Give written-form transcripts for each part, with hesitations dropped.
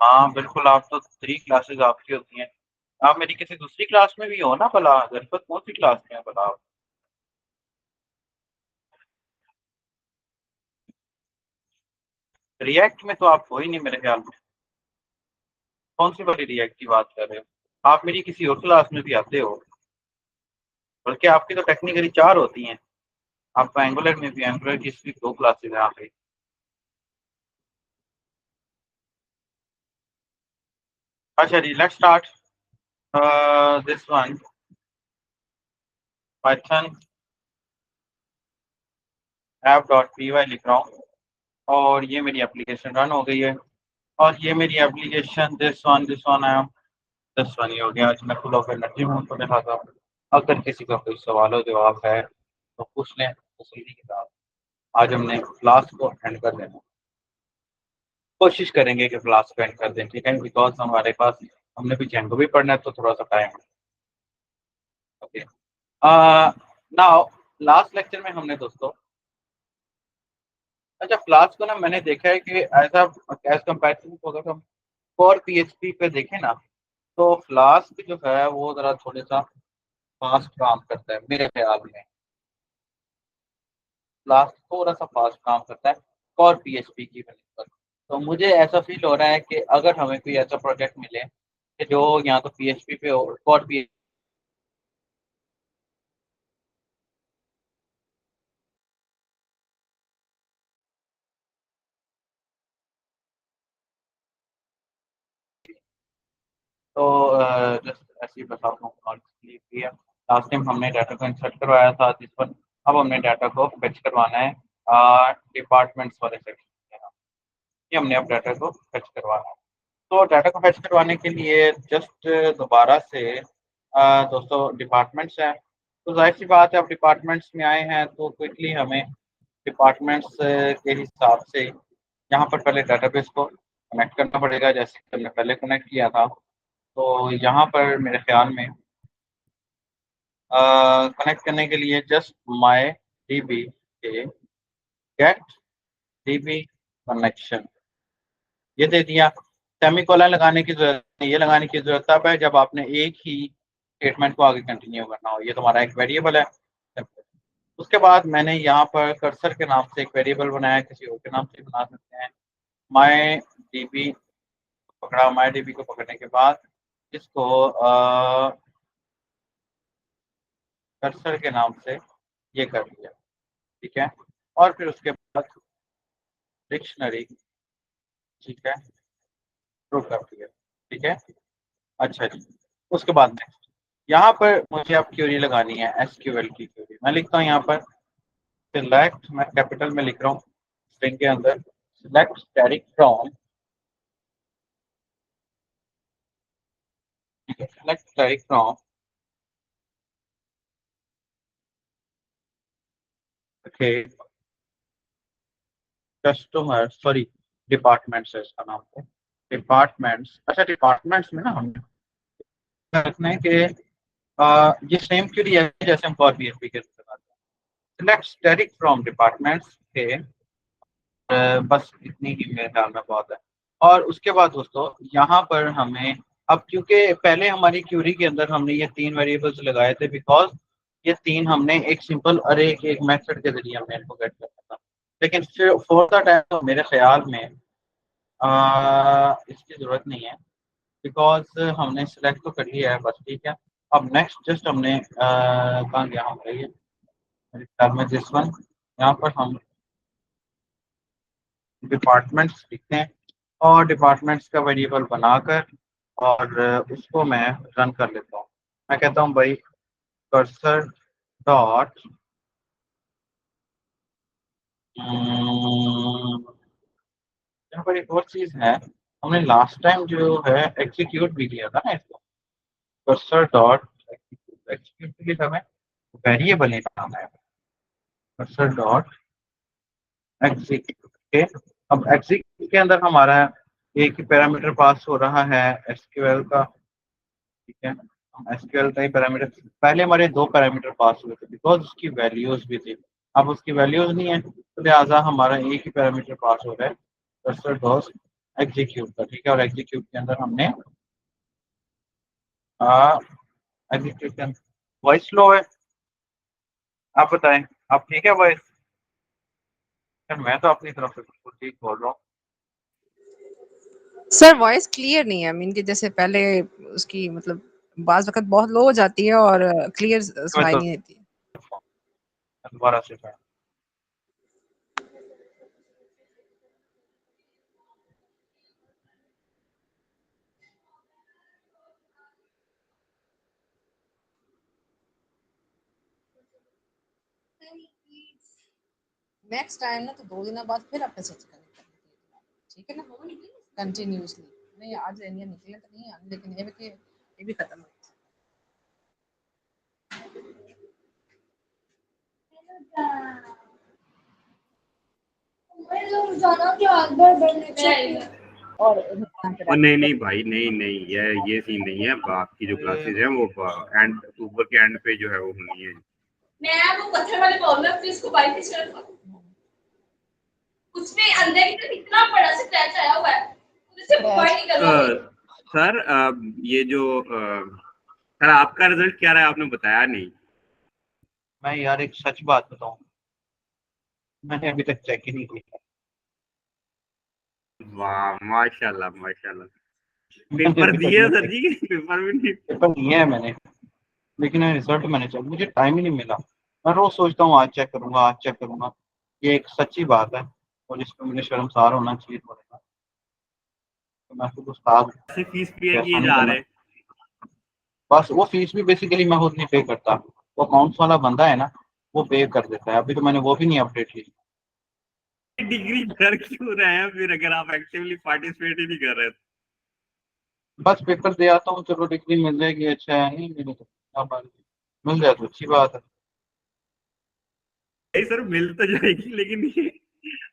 हाँ बिल्कुल, आप तो 3 क्लासेस आपकी होती हैं। आप मेरी किसी दूसरी क्लास में भी हो ना भला? गणपत कौन-सी क्लास में है भला आप? रिएक्ट में तो आप हो ही नहीं मेरे ख्याल में। कौन-सी वाली रिएक्ट की बात कर रहे हो? आप मेरी किसी और क्लास में भी आते हो, बल्कि आपकी तो टेक्निकली 4 होती हैं। आपका एंगुलर में भी एंगुलर की सिर्फ़ 2 क्लासेस हैं आखिरी। अच्छा जी, let's start this one Python app.py लिख रहा हूँ और ये मेरी एप्लीकेशन रन हो गई है और ये मेरी application this one this one ये हो गया। आज मैं फुल ऑफ एनर्जी हूँ तो लिहाज़ा अगर किसी का कोई सवाल-ओ-जवाब है तो पूछ लें तसल्ली के साथ। आज हमने क्लास को एंड कर देना है। कोशिश करेंगे कि क्लास को एंड कर दें, ठीक है? बिकॉज़ हमारे पास हमने भी जेंगो भी पढ़ना है तो थोड़ा-सा टाइम है। ओके। नाउ लास्ट लेक्चर में हमने दोस्तों अच्छा फ्लास्क को ना मैंने देखा है कि एज़ कंपैरिज़न टू अगर हम कोर पीएचपी पे देखें ना, तो फ्लास्क जो है वो ज़रा थोड़ा-सा फ़ास्ट काम करता है मेरे ख़्याल में। फ्लास्क थोड़ा-सा फ़ास्ट काम करता है कोर पीएचपी की बनिस्बत। तो मुझे ऐसा फ़ील हो रहा है कि अगर हमें कोई ऐसा प्रोजेक्ट मिले कि जो या तो पीएचपी पे हो कोर पी तो जस्ट ऐसे ही बस आप लोगों को नॉलेज के लिए किया। लास्ट टाइम हमने डाटा को इंसर्ट करवाया था जिस पर अब हमने डाटा को फेच करवाना है डिपार्टमेंट्स वाले सेक्शन में। ये हमने अब डाटा को फेच करवाना है। तो डाटा को फेच करवाने के लिए जस्ट दोबारा से दोस्तों डिपार्टमेंट्स हैं। तो ज़ाहिर-सी बात है अब डिपार्टमेंट्स में आए हैं तो क्विकली हमें डिपार्टमेंट्स के हिसाब से यहाँ पर पहले डेटाबेस को कनेक्ट करना पड़ेगा जैसे कि हमने पहले कनेक्ट किया था। तो यहाँ पर मेरे ख़्याल में कनेक्ट करने के लिए जस्ट माय डीबी के गेट डीबी कनेक्शन ये दे दिया। सेमीकोलन लगाने की ज़रूरत नहीं, ये लगाने की ज़रूरत तब है जब आपने एक ही स्टेटमेंट को आगे कंटिन्यू करना हो। ये तो हमारा एक वेरिएबल है। उसके बाद मैंने यहाँ पर कर्सर के नाम से एक वेरिएबल बनाया, किसी और के नाम से बना सकते हैं। माय डीबी पकड़ा, माय डीबी को पकड़ने के बाद इसको कर्सर के नाम से ये कर दिया, ठीक है? और फिर उसके बाद डिक्शनरी, ठीक है? शुरू कर दिया, ठीक है? अच्छा जी। उसके बाद नेक्स्ट यहाँ पर मुझे अब क्वेरी लगानी है एसक्यूएल की क्वेरी। मैं लिखता हूँ यहाँ पर सिलेक्ट मैं कैपिटल में लिख रहा हूँ स्ट्रिंग के अंदर सिलेक्ट स्टैटिक फ्रॉम ठीक है select static from okay customer sorry departments है इसका नाम है डिपार्टमेंट्स। अच्छा डिपार्टमेंट्स में ना हमने क्या रखना है कि ये सेम क्वेरी है जैसे हम फॉर पीएचपी के लगाते हैं सिलेक्ट स्टैटिक फ्रॉम डिपार्टमेंट्स के बस इतनी ही मेरे ख्याल में बहुत है। और उसके बाद दोस्तों यहाँ पर हमें अब क्योंकि पहले हमारी क्यूरी के अंदर हमने ये 3 वेरिएबल्स लगाए थे बिकॉज़ ये 3 हमने एक सिंपल अरे के एक मेथड के ज़रिए हमने इनको गेट करना था। लेकिन फिर फॉर द टाइम तो मेरे ख्याल में इसकी ज़रूरत नहीं है बिकॉज़ हमने सिलेक्ट तो कर लिया है बस ठीक है। अब नेक्स्ट जस्ट हमने कहाँ गया हमारा ये मेरे ख्याल में दिस वन यहाँ पर हम डिपार्टमेंट्स लिखते हैं और डिपार्टमेंट्स का वेरिएबल बनाकर और उसको मैं रन कर लेता हूँ। मैं कहता हूँ भाई कर्सर डॉट यहाँ पर एक और चीज़ है हमने लास्ट टाइम जो है एग्जीक्यूट भी किया था ना इसको कर्सर डॉट एग्जीक्यूट के लिए हमें वेरिएबल ही बनाना है कर्सर डॉट एग्जीक्यूट के अब एग्जीक्यूट के अंदर हमारा एक ही पैरामीटर पास हो रहा है एसक्यूएल का ठीक है हम एसक्यूएल का ही पैरामीटर पहले हमारे 2 पैरामीटर पास हुए थे बिकॉज़ उसकी वैल्यूज़ भी थी। अब उसकी वैल्यूज़ नहीं है तो लिहाज़ा हमारा एक ही पैरामीटर पास हो रहा है कर्सर डॉट एग्जीक्यूट का, ठीक है। और एग्जीक्यूट के अंदर हमने एग्जीक्यूट के अंदर वॉइस लो है। आप बताएं, आप ठीक है वॉइस? यार मैं तो अपनी तरफ से बिल्कुल ठीक बोल रहा हूँ। सर वॉइस क्लियर नहीं है, मीन कि जैसे पहले उसकी मतलब बाज वक़्त बहुत लो हो जाती है और क्लियर मैं सुनाई तो नहीं देती। दोबारा से कहा। नेक्स्ट टाइम ना तो 2 दिनों बाद फिर अपने से कनेक्ट करनी है, ठीक है ना? कंटिन्यूअसली नहीं, आज एनिया निकले तो नहीं आने, लेकिन ये भी खत्म हो और एग्जाम पे और रहते नहीं हैं। नहीं भाई, नहीं नहीं, ये सीन नहीं है। आपकी जो क्लासेस है वो एंड अक्टूबर के एंड पे जो है वो होनी है। मैं वो पत्थर वाले बाउल में अपनी इसको बाइक से रखा, उसमें अंदर की तरफ इतना बड़ा स्क्रैच आया हुआ है, उससे बाहर निकलना हुआ। सर ये जो सर आपका रिजल्ट क्या रहा है, आपने बताया नहीं। मैं यार एक सच बात बताऊं, मैंने अभी तक चेक ही नहीं किया। वाह, माशाल्लाह माशाल्लाह। मैंने पेपर अभी तक दिए ना सर चेक, जी के पेपर भी नहीं। पेपर दिया है मैंने, लेकिन रिजल्ट मैंने चेक, मुझे टाइम ही नहीं मिला। मैं रोज सोचता हूँ आज चेक करूंगा, आज चेक करूंगा। ये एक सच्ची बात है और इस पर मुझे शर्मसार होना चाहिए थोड़ा सा। तो मैं खुद उस्ताद ऐसे फीस पे ऐसा किए नहीं जा करना। रहे। बस वो फीस भी बेसिकली मैं खुद नहीं पे करता, वो अकाउंट्स वाला बंदा है ना, वो पे कर देता है। अभी तो मैंने वो भी नहीं अपडेट की। डिग्री कर क्यों रहे हैं फिर, अगर आप एक्टिवली पार्टिसिपेट ही नहीं कर रहे? बस पेपर दे आता हूँ, चलो डिग्री मिल जाएगी, अच्छा है। नहीं मिले तो क्या बात है, मिल जाए तो अच्छी बात है। नहीं सर, मिल तो जाएगी, लेकिन ये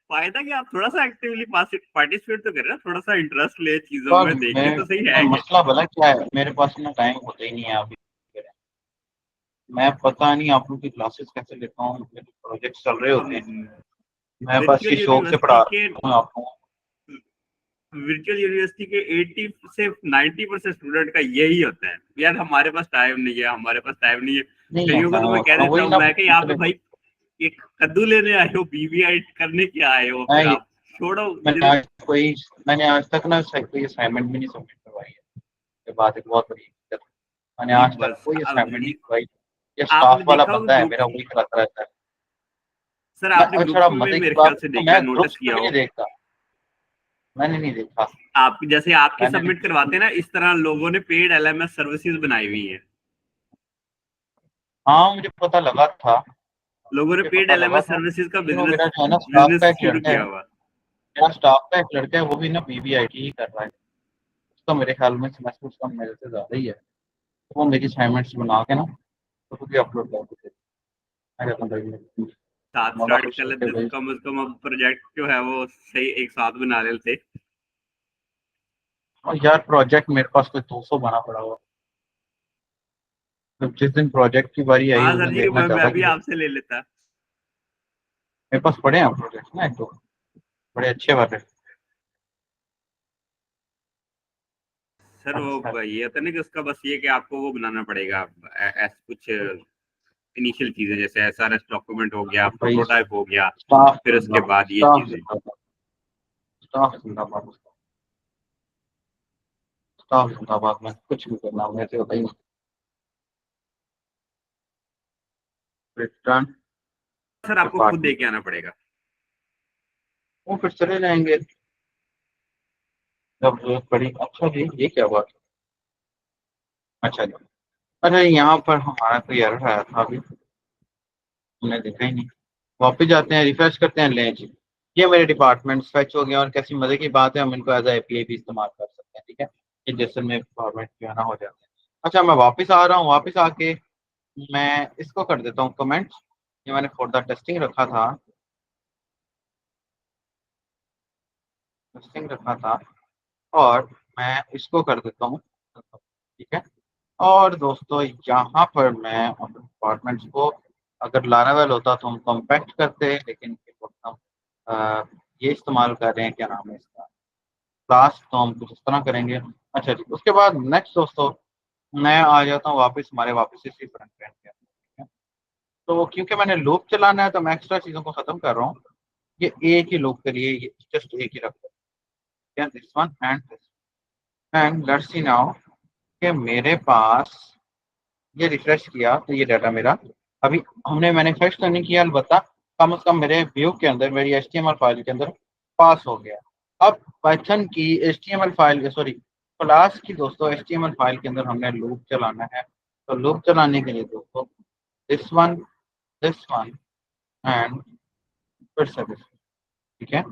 फायदा कि आप थोड़ा सा एक्टिवली पार्टिसिपेट तो करें ना, थोड़ा सा इंटरेस्ट ले चीजों और में, देखें तो सही है क्या। मसला भला क्या है, मेरे पास ना टाइम होता ही नहीं है अभी। मैं पता नहीं आप लोग की क्लासेस कैसे लेता हूँ, मेरे प्रोजेक्ट चल रहे अब होते हैं। मैं बस ये वर्चुअल शौक से यूनिवर्सिटी पढ़ा के हूँ आपको। वर्चुअल यूनिवर्सिटी के 80 से 90% स्टूडेंट का यही होता है, यार हमारे पास टाइम नहीं है, हमारे पास टाइम नहीं है। नहीं कईयों को होता तो मैं कह है देता वही हूँ, ना मैं कि यहाँ पे दूसरे को। भाई एक कद्दू लेने आए हो, बीबीआई करने क्या आए हो, फिर मैं आप छोड़ो मैंने आज कोई मैंने आज तक ना कोई असाइनमेंट भी नहीं सबमिट करवाई है। ये बात एक बहुत बड़ी दिक्कत है। मैंने नहीं आज तक बस कोई अब असाइनमेंट नहीं करवाई। ये आपने स्टाफ वाला देखा होगा बंदा है ग्रुप, मेरा, वही कराता रहता है। सर मैं आपने अच्छा ग्रुप्स में मजे की मेरे ख्याल बात से तो देखा, मैं नोटिस ग्रुप्स में किया भी नहीं हो। देखता, मैंने नहीं देखा। आप जैसे आपकी मैंने सबमिट करवाते हैं ना, इस तरह लोगों ने पेड एलएमएस सर्विसेज बनाई हुई है। हाँ मुझे पता लगा था, लोगों ने मुझे पेड पता लगा एलएमएस था। सर्विसेज का लेकिन वो बिजनेस मेरा जो है ना स्टाफ का बिजनेस एक शुरू लड़का है, किया हुआ। मेरा स्टाफ का एक लड़का है, वो भी ना बीबीआईटी ही कर रहा है। उसका मेरे ख्याल में सेमेस्टर उसका मेरे से ज्यादा ही है। तो वो मेरी असाइनमेंट्स बना के ना तो भी अपलोड कर देते। मैं कहता हूँ साथ मौला स्टार्ट खुश कर रखे लेते तो भाई। कम से कम अब प्रोजेक्ट जो है वो सही एक साथ बना लेते। और यार प्रोजेक्ट मेरे पास कोई 200 बना पड़ा हुआ। तो जिस दिन प्रोजेक्ट की बारी आई हाँ उस सर दिन जी, देखना मैं ज्यादा भी की है। आपसे ले लेता। मेरे पास पड़े हैं प्रोजेक्ट ना, एक दो बड़े अच्छे वाले। सर अच्छा वो ये होता है ना कि उसका बस ये कि आपको वो बनाना पड़ेगा, कुछ इनिशियल चीजें, जैसे एसआरएस डॉक्यूमेंट हो गया, भाई, प्रोटोटाइप हो गया, स्टाफ फिर उसके जिंदाबाद, बाद ये स्टाफ चीजें। जिंदाबाद, स्टाफ जिंदाबाद, स्टाफ जिंदाबाद। मैं कुछ भी करना मेरे से होता ही नहीं। रिटर्न सर आपको खुद दे डिपार्टमेंट, के आना पड़ेगा। वो फिर चले जाएंगे जब जरूरत पड़ी। अच्छा जी ये क्या हुआ? अच्छा जी, अच्छा यहाँ पर हमारा कोई एरर आया था अभी, हमने देखा ही नहीं। वापस जाते हैं, रिफ्रेश करते हैं, लें जी ये मेरे डिपार्टमेंट फैच हो गए। और कैसी मजे की बात है, हम इनको एज एपीआई भी इस्तेमाल कर सकते हैं, ठीक है। ये जैसे में फॉर्मेट जो है ना हो जाते हैं। अच्छा मैं वापस आ रहा हूँ, वापस आके मैं इसको कर देता हूँ कमेंट। ये मैंने फॉर द टेस्टिंग रखा था, टेस्टिंग रखा था, और मैं इसको कर देता हूँ, ठीक है। और दोस्तों यहाँ पर मैं अपने डिपार्टमेंट्स को, अगर लारावेल होता तो हम कॉम्पैक्ट करते, लेकिन इस वक्त हम ये इस्तेमाल कर रहे हैं, क्या नाम है इसका, क्लास, तो हम कुछ इस तरह करेंगे। अच्छा जी, उसके बाद नेक्स्ट दोस्तों मैं आ जाता हूँ वापस हमारे वापस इसी फ्रंट एंड पे, ठीक है। तो क्योंकि मैंने लूप चलाना है तो मैं एक्स्ट्रा चीज़ों को ख़त्म कर रहा हूँ। ये एक ही लूप के लिए ये जस्ट एक ही रखते हैं, this one and this, and let's see now कि मेरे पास ये रिफ्रेश किया तो ये डाटा मेरा अभी हमने मैन्युफैक्चर तो नहीं किया, अलबत्ता कम से कम मेरे व्यू के अंदर, मेरी HTML फाइल के अंदर पास हो गया। अब पाइथन की HTML फाइल, सॉरी क्लास की दोस्तों HTML फाइल के अंदर हमने लूप चलाना है। तो लूप चलाने के लिए दोस्तों दिस वन एंड फिर से this, ठीक है।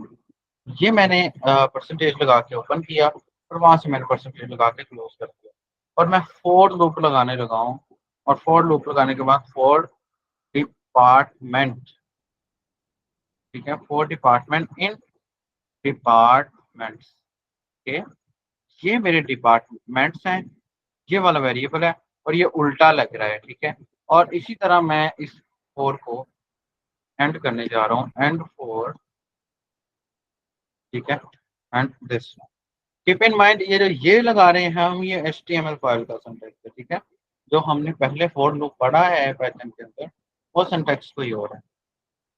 ये मैंने परसेंटेज लगा के ओपन किया और वहां से मैंने परसेंटेज लगा के क्लोज कर दिया और मैं फोर लूप लगाने लगा हूँ। और फोर लूप लगाने के बाद फोर डिपार्टमेंट, ठीक है, फोर डिपार्टमेंट इन डिपार्टमेंट्स के, ये मेरे डिपार्टमेंट्स हैं, ये वाला वेरिएबल है और ये उल्टा लग रहा है, ठीक है। और इसी तरह मैं इस फोर को एंड करने जा रहा हूँ, एंड फोर, ठीक है, and this. Keep in mind ये जो ये लगा रहे हैं हम, ये HTML फाइल का सिंटैक्स है, ठीक है। जो हमने पहले फोर लूप पढ़ा है पाइथन के अंदर वो सिंटैक्स कोई और है।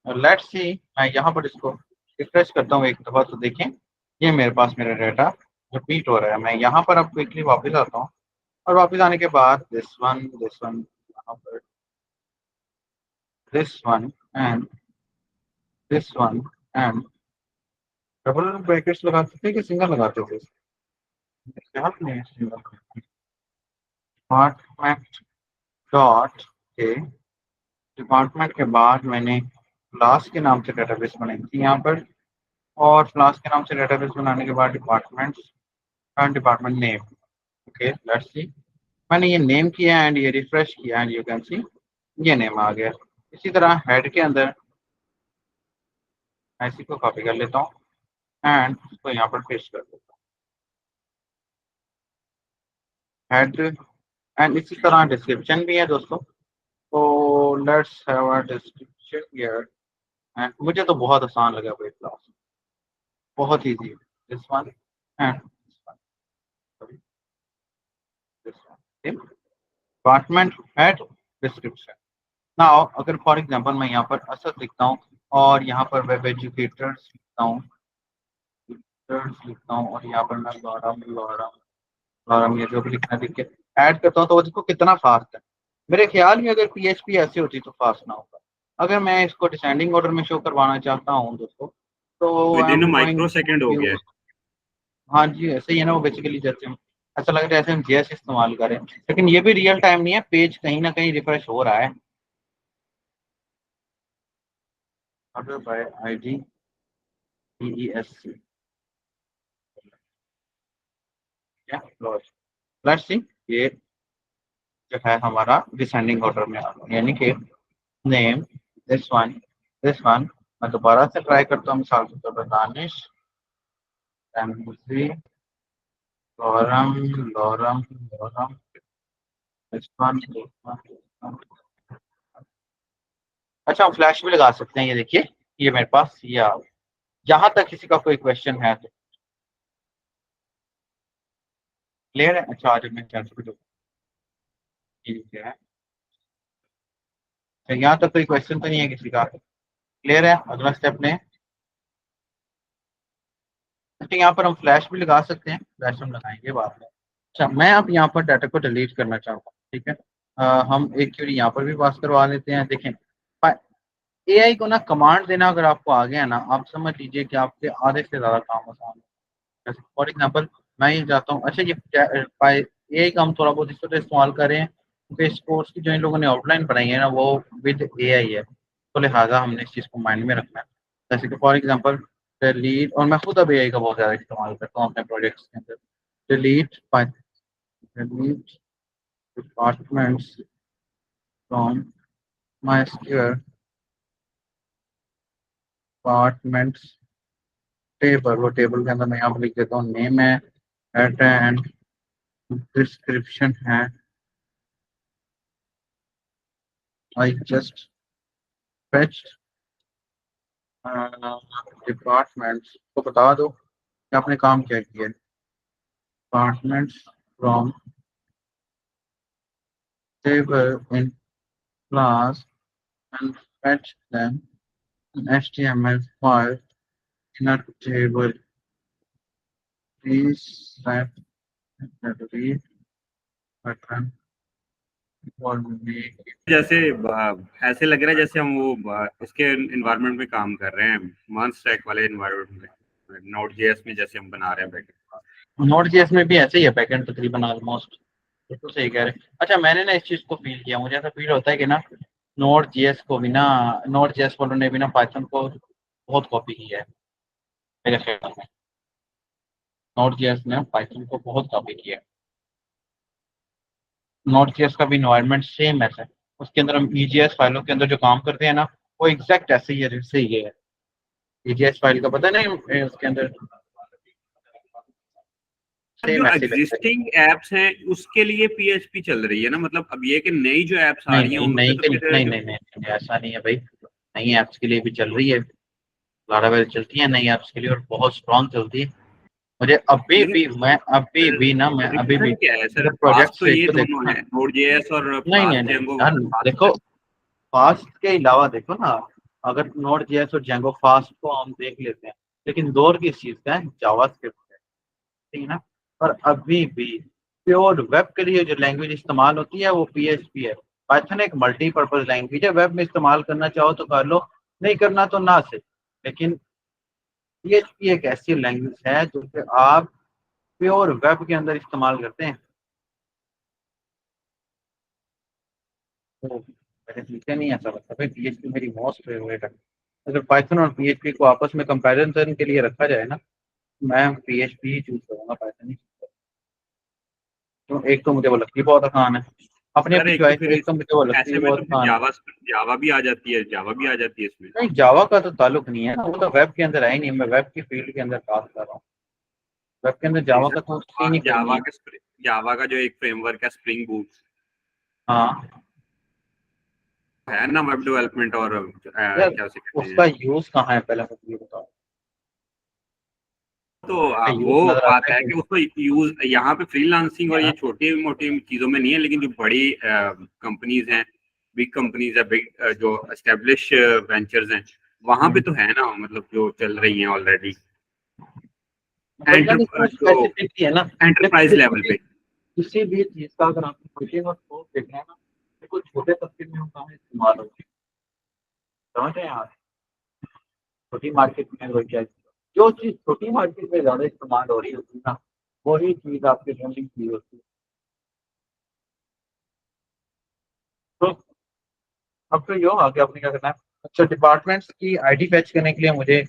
लेट्स सी, मैं यहाँ पर इसको रिफ्रेश करता हूँ एक दफ़ा तो देखें ये मेरे पास मेरा डाटा रिपीट हो रहा है। मैं यहाँ पर अब क्विकली वापस आता हूँ और वापस आने के बाद दिस वन यहाँ पर, this one and this one and double brackets लगाते थे कि सिंगल लगाते थे? ख्याल नहीं है, सिंगल। डिपार्टमेंट डॉट के, डिपार्टमेंट के बाद मैंने क्लास के नाम से डेटाबेस बनाई थी यहाँ पर, और क्लास के नाम से डेटाबेस बनाने के बाद departments and department name, okay let's see. मैंने ये नेम किया एंड ये रिफ्रेश किया एंड यू कैन सी ये नेम आ गया। इसी तरह हेड के अंदर मैं इसी को कॉपी कर लेता हूँ एंड इसको यहाँ पर पेस्ट कर देता हूँ, हेड। एंड इसी तरह डिस्क्रिप्शन भी है दोस्तों, तो let's have a description here. And मुझे तो बहुत आसान लगा भाई क्लास, बहुत easy, this one and this one, department head description. Now अगर फॉर एग्जांपल मैं यहाँ पर असद लिखता हूँ और यहाँ पर वेब एजुकेटर्स लिखता हूँ, लिखता हूँ और यहाँ पर मैं लॉरम ये जो भी लिखना लिख के ऐड करता हूँ तो वो देखो कितना फास्ट है। मेरे ख्याल में अगर PHP ऐसी होती तो फास्ट ना होगा। अगर मैं इसको डिसेंडिंग ऑर्डर में शो करवाना चाहता हूँ दोस्तों तो with I in am going micro second हो गया यूज, हाँ जी ऐसे ही है ना वो बेसिकली, जैसे हम ऐसा लग रहा है जैसे हम JS इस्तेमाल करें, लेकिन ये भी रियल टाइम नहीं है, पेज कहीं ना कहीं रिफ्रेश हो रहा है। Order by ID DESC, let's see, ये जो है हमारा डिसेंडिंग ऑर्डर में आ गया, यानी कि नेम दिस वन। मैं दोबारा से ट्राई करता हूँ, मिसाल के तौर पर Danish, Tanveer, lorem lorem lorem, this one. अच्छा हम फ्लैश भी लगा सकते हैं, ये देखिए ये मेरे पास ये आ गया। जहां तक किसी का कोई क्वेश्चन है तो क्लियर है। अच्छा आज मैं चर्च भी ठीक है, तो यहाँ तक कोई क्वेश्चन तो नहीं है किसी का, क्लियर है। अगला स्टेप ने, अच्छा यहाँ पर हम फ्लैश भी लगा सकते हैं, फ्लैश हम लगाएंगे बाद में। अच्छा मैं अब यहाँ पर डाटा को डिलीट करना चाहूँगा, ठीक है। हम एक क्वेरी यहाँ पर भी पास करवा लेते हैं। देखें AI को ना कमांड देना अगर आपको आ गया ना, आप समझ लीजिए कि आपके आधे से ज़्यादा काम आसान है। फॉर एग्जांपल मैं ये चाहता हूँ, अच्छा ये AI का हम थोड़ा बहुत इस तरह इस्तेमाल करें क्योंकि इस कोर्स की जो इन लोगों ने आउटलाइन बनाई है ना वो विद AI है, तो लिहाजा हमने इस चीज़ को माइंड में रखना है। जैसे कि फॉर एग्जांपल डिलीट, और मैं खुद अब AI का बहुत ज़्यादा इस्तेमाल करता हूँ अपने प्रोजेक्ट्स के अंदर। Delete delete departments from my square departments table, वो टेबल के अंदर मैं यहाँ पर लिख देता हूँ नेम है, एट एंड डिस्क्रिप्शन है। आई जस्ट फेच डिपार्टमेंट्स को बता दो आपने काम क्या किया, departments from table in class and fetch them an HTML file in a table. Please set the read button for me. जैसे ऐसे लग रहा है जैसे हम वो इसके एनवायरनमेंट में काम कर रहे हैं, मान स्टैक वाले एनवायरनमेंट में, नोड जेएस में जैसे हम बना रहे हैं बैकएंड। Node.js में भी ऐसे ही है, बैकएंड तकरीबन ऑलमोस्ट। बिल्कुल सही कह रहे हैं। अच्छा, मैंने ना इस चीज को फील किया, मुझे ऐसा फील होता है कि ना Node.js को भी ना, Node.js वालों ने भी ना पाइथन को बहुत कॉपी किया है मेरे ख्याल में। Node.js ने पाइथन को बहुत कॉपी किया है। Node.js का भी इन्वायरमेंट सेम ऐसा है, उसके अंदर हम EJS फाइलों के अंदर जो काम करते हैं ना, वो एग्जैक्ट ऐसे ही है जैसे ये है। EJS फाइल का पता नहीं उसके अंदर जो सेम ऐसे लगता है। एग्जिस्टिंग एप्स हैं उसके लिए पीएचपी चल रही है ना, मतलब अब ये कि नई जो एप्स आ नहीं रही हैं नहीं उन पे नहीं तो नहीं फिर नहीं नहीं नहीं नहीं, ऐसा नहीं है भाई। नई ऐप्स के लिए भी चल रही है, लारावेल चलती है नई ऐप्स के लिए, और बहुत स्ट्रॉन्ग चलती है। मुझे अभी लेकिन भी, मैं अभी भी ना, मैं अभी भी डिफरेंट क्या है सर? अगर फास्ट प्रोजेक्ट्स तो ये देखो देखो दोनों ना। है, नोड जेएस और नहीं नहीं फास्ट नहीं जेंगो यार, फास्ट है। देखो फास्ट के अलावा देखो ना, अगर नोड जेएस और जेंगो फास्ट को हम देख लेते हैं, लेकिन दौर किस चीज का है, जावास्क्रिप्ट है, ठीक है ना। और अभी भी प्योर वेब के लिए जो लैंग्वेज इस्तेमाल होती है वो पीएचपी है। पाइथन एक मल्टीपर्पज लैंग्वेज है, वेब में इस्तेमाल करना चाहो तो कर लो, नहीं करना तो ना से। लेकिन पीएचपी एक ऐसी लैंग्वेज है जो कि आप प्योर वेब के अंदर इस्तेमाल करते हैं। तो मेरे पीछे नहीं ऐसा लगता भाई, पीएचपी मेरी मोस्ट फेवरेट है। अगर पाइथन और पीएचपी को आपस में कंपैरिजन के लिए रखा जाए ना, मैं पीएचपी ही चूज करूंगा, पाइथन ही। तो एक तो मुझे वो लगती है बहुत आसान है, अपनी सर अपनी एक तो चॉइस फिर है, एक तो मुझे वो लगती है ऐसे में बहुत तो फिर आसान है। जावा जावा भी आ जाती है, जावा भी आ जाती है इसमें। नहीं, जावा का तो ताल्लुक नहीं है ना, वो तो वेब के अंदर है ही नहीं, मैं वेब की फील्ड के अंदर बात कर रहा हूँ। वेब के अंदर नहीं जावा सर, का तो सीन ही कोई नहीं जावा है। का जावा का जो एक फ्रेमवर्क है स्प्रिंग बूट हाँ है ना, वेब डेवलपमेंट और यार, क्या उसे कहते हैं, उसका यूज कहाँ है पहले मुझे ये बताओ। तो यूज वो नजर आता बात है है कि कि उसको यूज यहाँ पे फ्रीलांसिंग और ये यहाँ। छोटी मोटी चीजों में नहीं है, लेकिन जो बड़ी कंपनीज हैं, बिग कंपनीज है, बिग जो एस्टेब्लिश वेंचर्स हैं, वहां पे तो है ना, मतलब जो चल रही हैं ऑलरेडी भैया नहीं, तो जो स्पेसिफिक ही है ना। देखो एंटरप्राइज लेवल पे। किसी भी चीज का अगर आपको फिटिंग और स्कोप देखना है ना, देखो छोटे तबके में हम कहाँ इस्तेमाल होते हैं, समझ रहे हैं आप। छोटी मार्केट में वही क्या, जो चीज छोटी मार्केट में ज्यादा इस्तेमाल हो रही होती है ना, वही चीज आपके रनिंग की होती है। तो अब तो ये होगा कि आपने क्या करना है। अच्छा, डिपार्टमेंट्स की आईडी फैच करने के लिए मुझे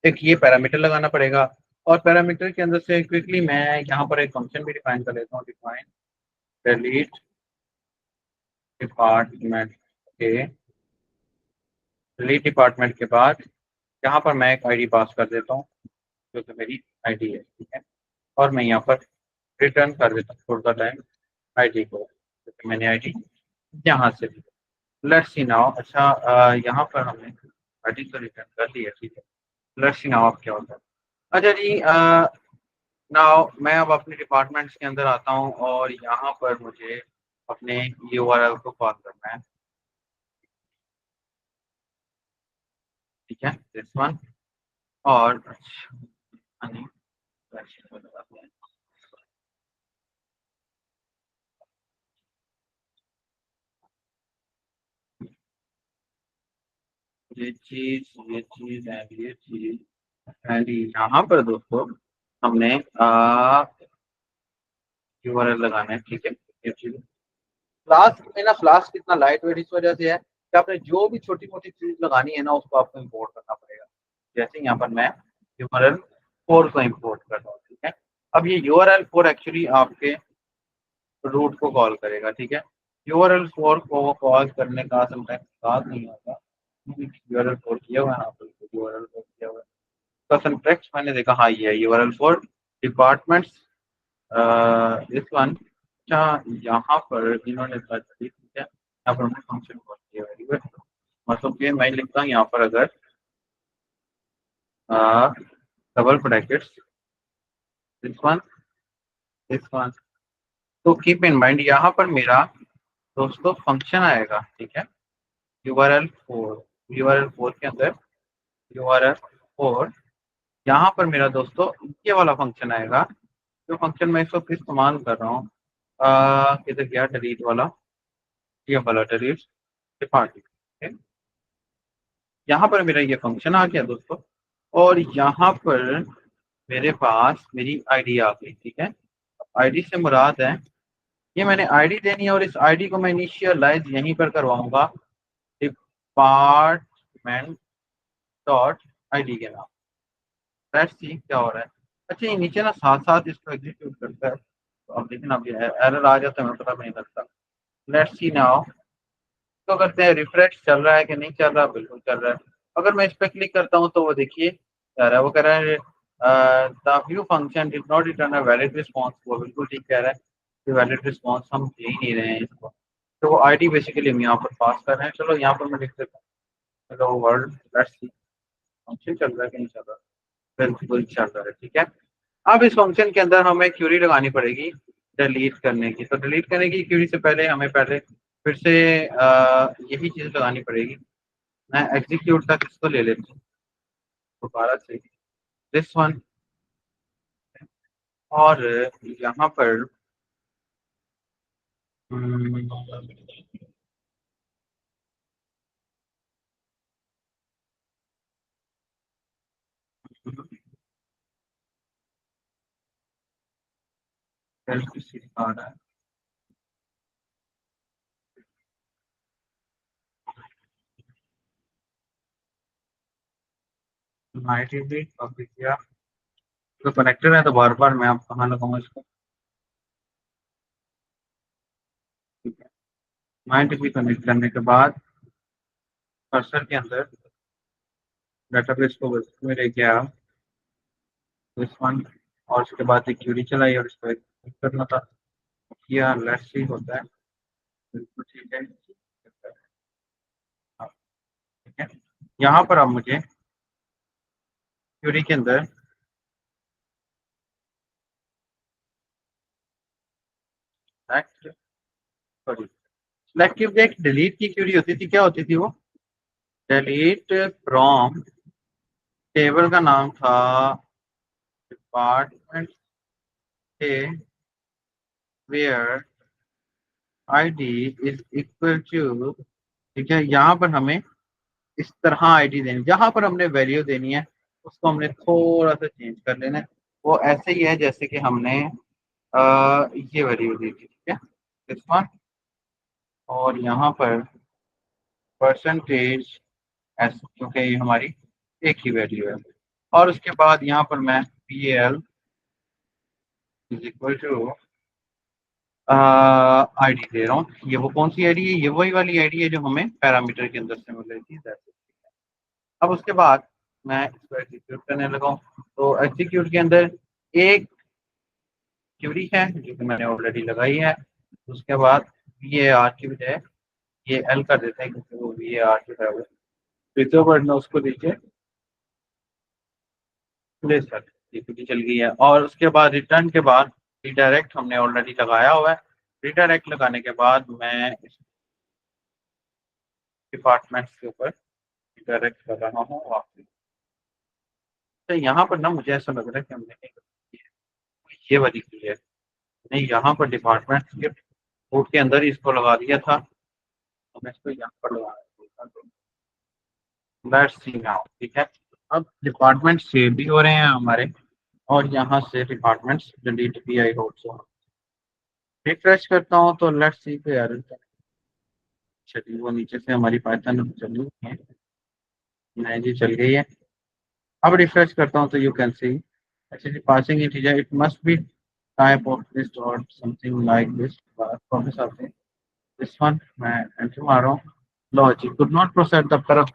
एक ये पैरामीटर लगाना पड़ेगा, और पैरामीटर के अंदर से क्विकली मैं यहाँ पर एक फंक्शन भी डिफाइन कर लेता हूँ, डिफाइन डिलीट डिपार्टमेंट के, डिलीट डिपार्टमेंट के बाद यहाँ पर मैं एक आईडी पास कर देता हूँ जो कि मेरी आईडी है, ठीक है। और मैं यहाँ पर रिटर्न कर देता हूँ थोड़ा टाइम आईडी को, क्योंकि मैंने आईडी यहाँ से ली। Let's see now. अच्छा, यहाँ पर हमने आईडी तो रिटर्न कर ली है, ठीक है। लेट्स सी नाउ अब क्या होता है। अच्छा जी, नाउ मैं अब अपने डिपार्टमेंट्स के अंदर आता हूँ, और यहाँ पर मुझे अपने यूआरएल को कॉल करना है, ठीक है, दिस वन। और अच्छा, नहीं, ये चीज है, ये चीज पहली यहाँ पर दोस्तों हमने यूआरएल लगाना है, ठीक है। ये चीज फ्लास्क में ना, फ्लास्क कितना लाइट वेट इस वजह से है कि आपने जो भी छोटी मोटी चीज लगानी है ना, उसको आपको इम्पोर्ट करना पड़ेगा। जैसे यहाँ पर मैं यूआरएल 4 को इम्पोर्ट कर रहा हूँ, ठीक है। अब ये यूआरएल 4 एक्चुअली आपके रूट को कॉल करेगा, ठीक है। यूआरएल 4 को कॉल करने का समटाइम्स साथ नहीं होता, यूआरएल 4 किया हुआ है यहाँ पर, यूआरएल 4 किया हुआ है तो सिंटैक्स मैंने देखा, हाँ ये है यूआरएल 4 डिपार्टमेंट्स दिस वन। अच्छा, यहाँ पर इन्होंने ठीक है, यहाँ पर हमने फंक्शन कॉल किया, वेरी गुड। मतलब कि मैं लिखता हूँ यहाँ पर, अगर डबल ब्रैकेट्स दिस वन। तो कीप इन माइंड यहाँ पर मेरा दोस्तों फंक्शन आएगा, ठीक है, URL 4 के अंदर URL 4 यहाँ पर मेरा दोस्तों ये वाला फंक्शन आएगा। जो फंक्शन मैं इस वक्त इस्तेमाल कर रहा हूँ, किधर गया डिलीट वाला, ये वाला डिलीट डिपार्टमेंट। यहाँ पर मेरा ये फंक्शन आ गया दोस्तों, और यहाँ पर मेरे पास मेरी आईडी आ गई, ठीक है। आईडी से मुराद है, ये मैंने आईडी देनी है और इस आईडी को मैं इनिशियलाइज यहीं पर करवाऊंगा डिपार्टमेंट डॉट आईडी के नाम। लेट्स सी क्या हो रहा है। अच्छा, ये नीचे ना साथ साथ इसको एग्जीक्यूट करता है, तो अब लेकिन अब ये एरर आ जाता है, हमें पता नहीं लगता। Let's see now. तो करते हैं रिफ्रेश, चल रहा है कि नहीं चल रहा, बिल्कुल चल रहा है। अगर मैं इस पर क्लिक करता हूँ तो वो देखिए कह रहा है, वो कह रहा है the view function did not return a valid response. वो बिल्कुल ठीक कह रहा है कि वैलिड रिस्पॉन्स हम दे ही नहीं रहे हैं इसको। तो वो आईडी बेसिकली हम यहाँ पर पास कर रहे हैं। चलो यहाँ पर मैं लिख देता हूँ hello world, let's see function चल रहा है कि नहीं चल रहा। बिल्कुल चल रहा है, ठीक है। अब इस फंक्शन के अंदर हमें क्यूरी लगानी पड़ेगी डिलीट करने की। तो डिलीट करने की क्यूरी से पहले हमें पहले फिर से यही चीज़ लगानी पड़ेगी। मैं एग्जीक्यूट तक इसको ले लेती हूँ दोबारा से, दिस वन। और यहाँ पर आ रहा है MyDB पब्लिक किया, तो कनेक्टेड है, तो बार बार मैं आप कहाँ लगाऊंगा इसको, ठीक है। MyDB कनेक्ट करने के बाद कर्सर के अंदर डेटाबेस को में लेके आया दिस वन, और उसके बाद एक क्यूरी चलाई और इसको एक करना था, किया। लेट्स सी होता है, बिल्कुल ठीक है, हाँ, ठीक है। यहाँ पर अब मुझे क्यूरी के अंदर सॉरी सिलेक्टिव देख डिलीट की क्यूरी होती थी, क्या होती थी वो, डिलीट फ्रॉम, टेबल का नाम था डिपार्टमेंट के where ID is equal to, ठीक है। यहाँ पर हमें इस तरह आईडी देनी, जहाँ पर हमने वैल्यू देनी है उसको हमने थोड़ा सा चेंज कर लेना है। वो ऐसे ही है जैसे कि हमने ये वैल्यू दी थी, ठीक है, इस वन। और यहाँ पर परसेंटेज एस, क्योंकि ये हमारी एक ही वैल्यू है। और उसके बाद यहाँ पर मैं PAL is equal to ID दे रहा हूँ। ये वो कौन सी आईडी है, ये वही वाली आईडी है जो हमें पैरामीटर के अंदर से मिल रही थी। अब उसके बाद मैं इसको एग्जीक्यूट करने लगा हूँ। तो एग्जीक्यूट के अंदर एक क्यूरी है जो कि मैंने ऑलरेडी लगाई है। उसके बाद VAR की बजाय ये L कर देते हैं, क्योंकि वो VAR जो है वो रिजर्व वर्ड में उसको लीजिए प्लेस कर, ये क्यूरी चल गई है। और उसके बाद रिटर्न के बाद रिडायरेक्ट हमने ऑलरेडी लगाया हुआ है। रिडायरेक्ट लगाने के बाद मैं इस डिपार्टमेंट्स के ऊपर रिडायरेक्ट कर रहा हूँ वापस। तो यहाँ पर ना मुझे ऐसा लग रहा है कि हमने नहीं गलती की है, ये वाली की है नहीं, यहाँ पर डिपार्टमेंट के कोड के अंदर ही इसको लगा दिया था, तो मैं इसको यहाँ पर लगा देता हूँ। लेट्स सी नाउ, ठीक है। अब डिपार्टमेंट सेव भी हो रहे हैं हमारे, और यहाँ से डिपार्टमेंट्स डिलीट भी आई होप सो। रिफ्रेश करता हूँ तो लेट्स सी पे एरर, चलिए वो नीचे से हमारी पाइथन चली है, नहीं जी चल गई है। अब रिफ्रेश करता हूँ तो you can see actually passing integer it must be type of list और समथिंग लाइक दिस। वापस आते हैं, दिस वन मैं एंटर मार रहा हूँ, logic could not process the current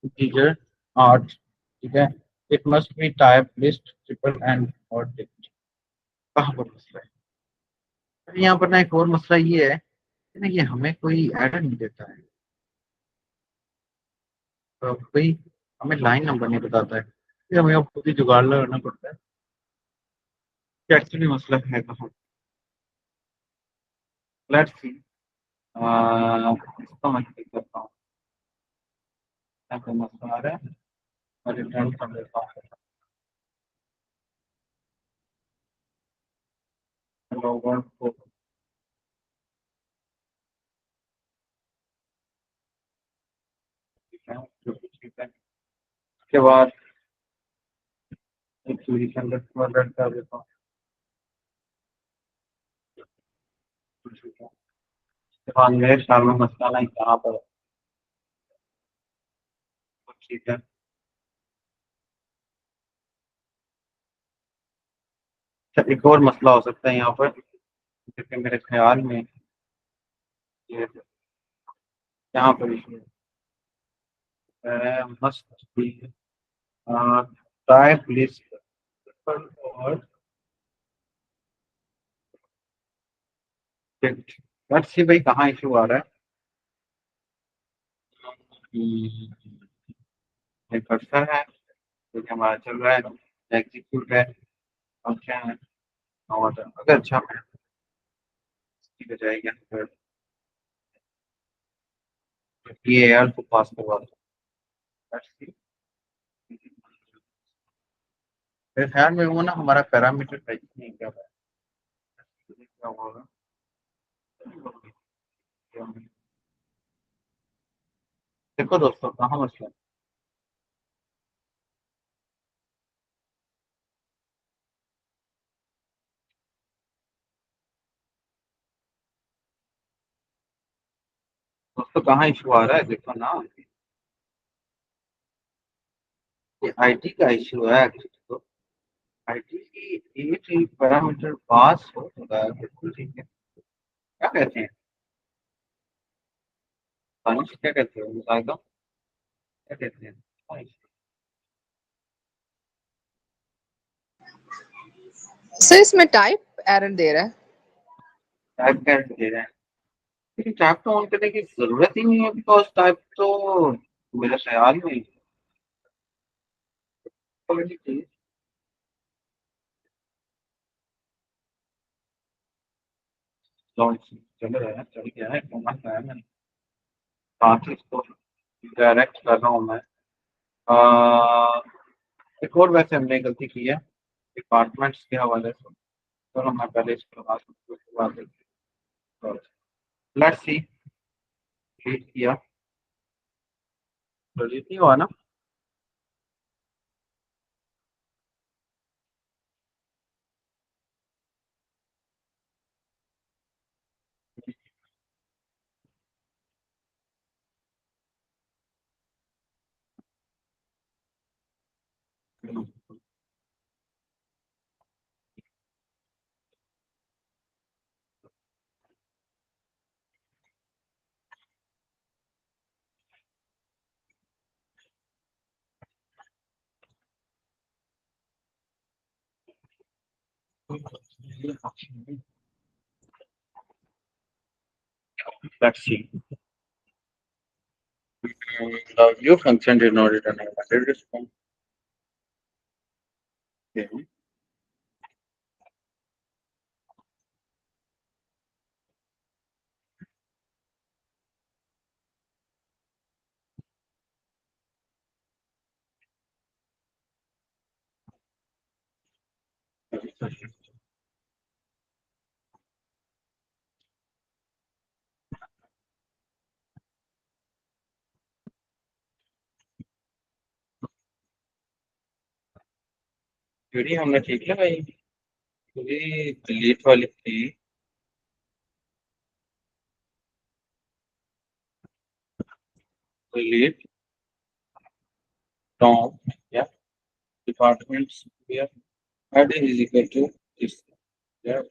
integer art, ठीक है। It must be type list triple and और डिजिट। कहाँ पर मसला है, तो यहाँ पर ना एक और मसला ये है कि ना ये हमें कोई एरर नहीं देता है, तो कोई हमें लाइन नंबर नहीं बताता है, फिर हमें अब खुद ही जुगाड़ लगाना पड़ता है। कि एक्चुअली मसला है कहाँ। लेट्स सी, इसको मैं ठीक करता हूँ। यहाँ पे मसला आ रहा है और रिटर्न कर देता हूँ। लॉग को ठीक है, जो भी ठीक है। उसके बाद एक पोजीशन रन कर देता हूँ। ठीक है। उसके बाद मेरे ख्याल में मसला नहीं यहाँ पर है। तो ठीक है। अच्छा, एक और मसला हो सकता है यहाँ पर, क्योंकि मेरे ख्याल में ये यहाँ पर इशू है। मस्ट बी टाइप लिस्ट और लेट्स सी भाई कहाँ इशू आ रहा है। ये कर्सर है जो कि हमारा चल रहा है, एग्जीक्यूट है, फंक्शन है। और अगर अच्छा है ठीक हो जाएगा फिर ये एआर को पास करवा दो। Let's see। मेरे ख्याल में वो ना हमारा पैरामीटर टाइप नहीं क्या है, क्या होगा। देखो दोस्तों कहाँ मसला है। दोस्तों कहाँ इशू आ रहा है देखो ना, ये आईटी का इशू है एक्चुअली। तो आईटी की एक पैरामीटर पास हो चुका है, बिल्कुल ठीक है। क्या कहते हैं तानिश, क्या कहते हो मुसाहिदा, क्या कहते हैं। सर इसमें टाइप एरर दे रहा है। टाइप कैसे दे रहे हैं, लेकिन टाइप तो ऑन करने की जरूरत ही नहीं है, बिकॉज टाइप तो मेरे ख्याल में ऑलरेडी थी। लॉन्च चल रहा है, चल गया है, कमाल का है। मैंने बाकी इसको डायरेक्ट कर रहा हूँ मैं। एक और वैसे हमने गलती की है डिपार्टमेंट्स के हवाले से। चलो मैं पहले इसको बात करता हूँ, उसके बाद देखते हैं। लेट्स सी, क्लिक किया तो जीत नहीं हुआ ना। Let's see, the view function did not return a valid response. Okay. Query हमने ठीक है भाई, क्वेरी डिलीट वाली थी। डिलीट टॉप या डिपार्टमेंट्स या head is equal to this या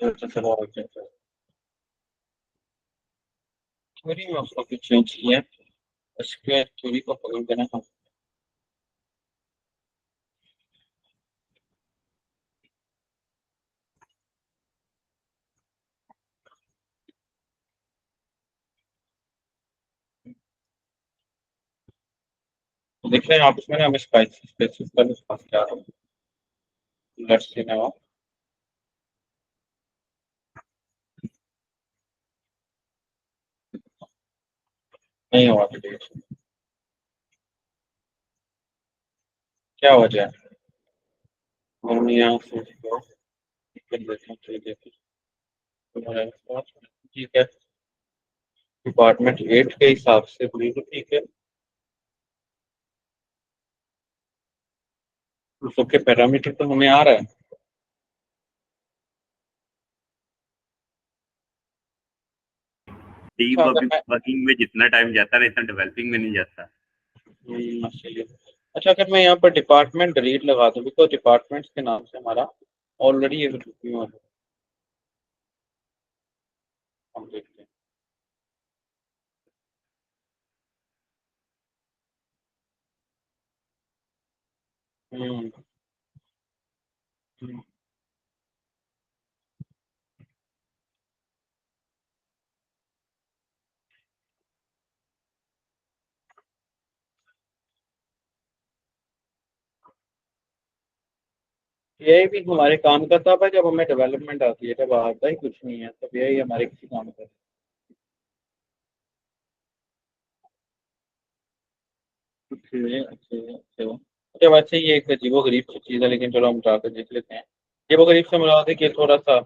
अच्छा चलो आगे थ्योरी में उसको कुछ चेंज किया उसके थ्योरी को पकड़ देना हम देख रहे हैं आप इसमें ना हमें स्पेसिफिक पास क्या है लेट्स सी नाउ नहीं हुआ डेट क्या वजह है हम यहाँ से इसको कर देते हैं चलिए देखिए तुम्हारे पास ठीक है डिपार्टमेंट 8 के हिसाब से बिल्कुल ठीक है तो सबके पैरामीटर तो हमें आ रहा है अच्छा अगर मैं डीबगिंग में जितना टाइम जाता है इतना डेवलपिंग में नहीं जाता। चलिए अच्छा अगर मैं यहाँ पर डिपार्टमेंट डिलीट लगा दूँ बिकॉज डिपार्टमेंट्स के नाम से हमारा ऑलरेडी ये रिव्यू है हम देखते हैं हम्म, हम्म। यही भी हमारे काम का तब है जब हमें डेवलपमेंट आती है जब आता ही कुछ नहीं है तब यही हमारे किसी काम का है। अच्छे अच्छे अच्छे अच्छा वैसे ये एक अजीबो गरीब सी चीज़ है लेकिन चलो हम जाकर देख लेते हैं अजीबो गरीब से मुराद है कि थोड़ा सा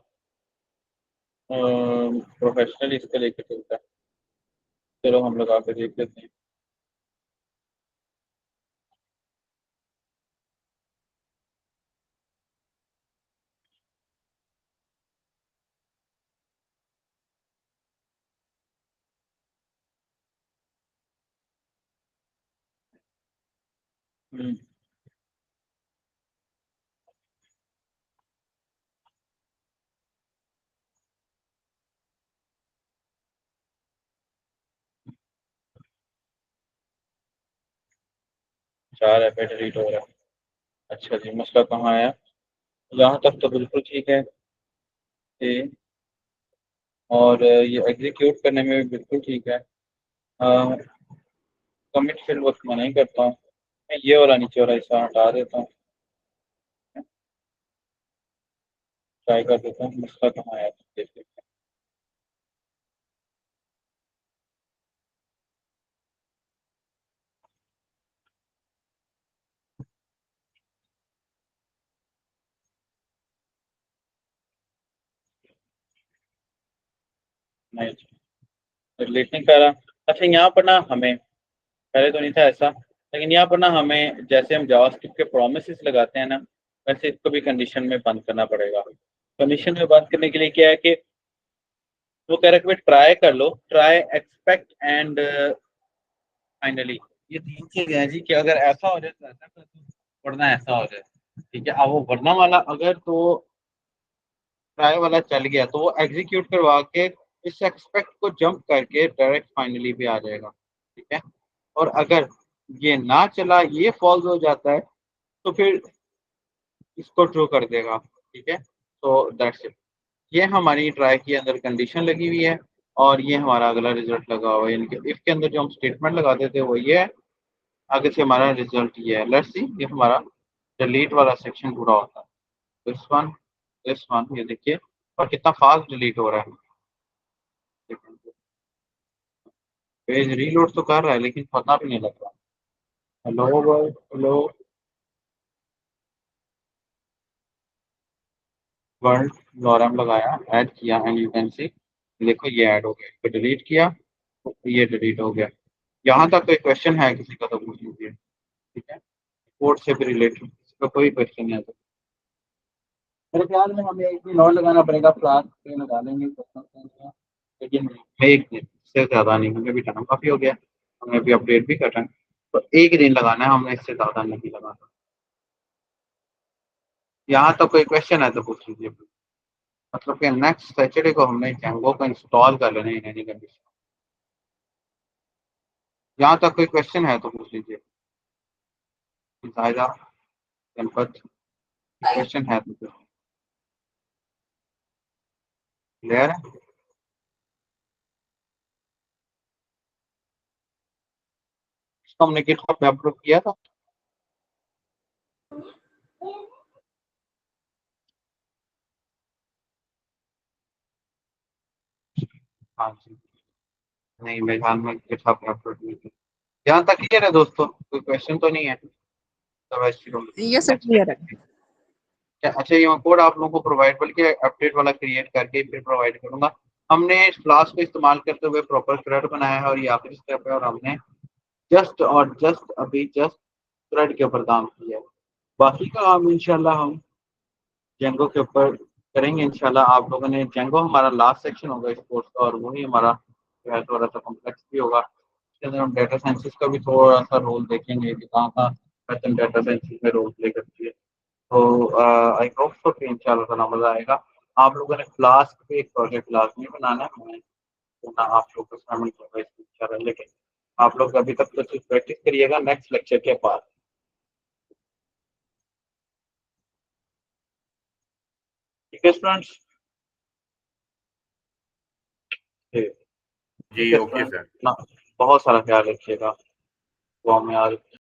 प्रोफेशनल इसके लेके चलता है चलो हम लगा कर देख लेते हैं हम्म, 4 एफ डिलीट हो रहा है अच्छा जी मसला कहाँ आया यहाँ तक तो बिल्कुल ठीक है ये और ये एग्जीक्यूट करने में भी बिल्कुल ठीक है कमिट फील्ड वर्क मैं नहीं करता हूँ मैं ये वाला नीचे वाला हिस्सा हटा देता हूँ ट्राई कर देता हूँ मसला कहाँ आया देख लेते हैं नहीं रिलेट नहीं कर रहा अच्छा यहाँ पर ना हमें पहले तो नहीं था ऐसा लेकिन यहाँ पर ना हमें जैसे हम जावास्क्रिप्ट के प्रोमिसेस लगाते हैं ना वैसे इसको भी कंडीशन में बंद करना पड़ेगा कंडीशन में बंद करने के लिए क्या है कि वो कह रहा है कि ट्राई कर लो ट्राई एक्सपेक्ट एंड फाइनली ये तीन चीजें हैं जी कि अगर ऐसा हो जाए तो ऐसा कर दो वरना ऐसा हो जाए ठीक है अब वो वरना वाला अगर तो ट्राई वाला चल गया तो वो एग्जीक्यूट करवा के इस एक्सपेक्ट को जंप करके डायरेक्ट फाइनली पे आ जाएगा ठीक है और अगर ये ना चला ये फॉल्स हो जाता है तो फिर इसको ट्रू कर देगा ठीक है तो दैट्स इट ये हमारी ट्राई के अंदर कंडीशन लगी हुई है और ये हमारा अगला रिजल्ट लगा हुआ है यानी कि इफ के अंदर जो हम स्टेटमेंट लगाते थे वो ये है आगे से हमारा रिजल्ट ये है लेट्स सी ये हमारा डिलीट वाला सेक्शन पूरा होता है दिस वन ये देखिए और कितना फास्ट डिलीट हो रहा है पेज रीलोड तो कर रहा है लेकिन पता भी नहीं लग रहा hello world hello world lorem लगाया ऐड किया एंड यू कैन सी देखो ये ऐड हो गया इसको डिलीट किया तो ये डिलीट हो गया यहाँ तक कोई क्वेश्चन है किसी का तो पूछ लीजिए ठीक है कोड से भी रिलेटेड किसी का कोई क्वेश्चन है तो मेरे ख्याल में हमें एक दिन और लगाना पड़ेगा क्लास पे लगा लेंगे लेकिन एक दिन से ज़्यादा नहीं हमें भी टाइम काफ़ी हो गया हमें भी अपडेट भी करना है तो एक दिन लगाना है हमने इससे ज़्यादा नहीं लगाना यहाँ तक कोई क्वेश्चन है तो पूछ लीजिए मतलब कि नेक्स्ट सैटरडे को हमने जेंगो को इंस्टॉल कर लेना है इन एनी कंडीशन। यहाँ तक कोई क्वेश्चन है तो पूछ लीजिए। जायदा, जनपद, क्वेश्चन है तो क्लियर है? इसको हमने गिटहब पे अपलोड किया था। हाँ जी, नहीं मेरे ख्याल में गिटहब पे अपलोड नहीं किया। यहाँ तक क्लियर है दोस्तों, कोई क्वेश्चन तो नहीं है? तो वैसे ये सब क्लियर है। अच्छा, ये मैं कोड आप लोगों को प्रोवाइड, बल्कि अपडेट वाला क्रिएट करके फिर प्रोवाइड करूंगा। हमने इस क्लास को इस्तेमाल करते हुए प्रॉपर थ्रेड बनाया है और ये आखिरी स्टेप है, और हमने जस्ट अभी जस्ट थ्रेड के ऊपर काम किया है। बाकी का काम इंशाल्लाह हम जेंगो के ऊपर करेंगे इंशाल्लाह। आप लोगों ने जेंगो हमारा लास्ट सेक्शन होगा इस कोर्स का, और वही हमारा जो है थोड़ा सा कॉम्प्लेक्स भी होगा। इसके अंदर हम डाटा साइंसिस का भी थोड़ा सा रोल देखेंगे कि कहाँ कहाँ पैटर्न डाटा साइंसिस में रोल प्ले करती है। तो आई होप सो कि इंशाल्लाह ताला मजा आएगा। आप लोगों ने क्लास पे एक प्रोजेक्ट क्लास में बनाना है, मैं तो ना आप लोग को शामिल करूंगा इसमें इंशाल्लाह, लेकिन आप लोग अभी तक तो सिर्फ प्रैक्टिस करिएगा नेक्स्ट लेक्चर के बाद। ठीक है स्टूडेंट्स? ठीक जी है ओके स्टूडेंट, सर। ना बहुत सारा ख्याल रखिएगा। वो हमें आज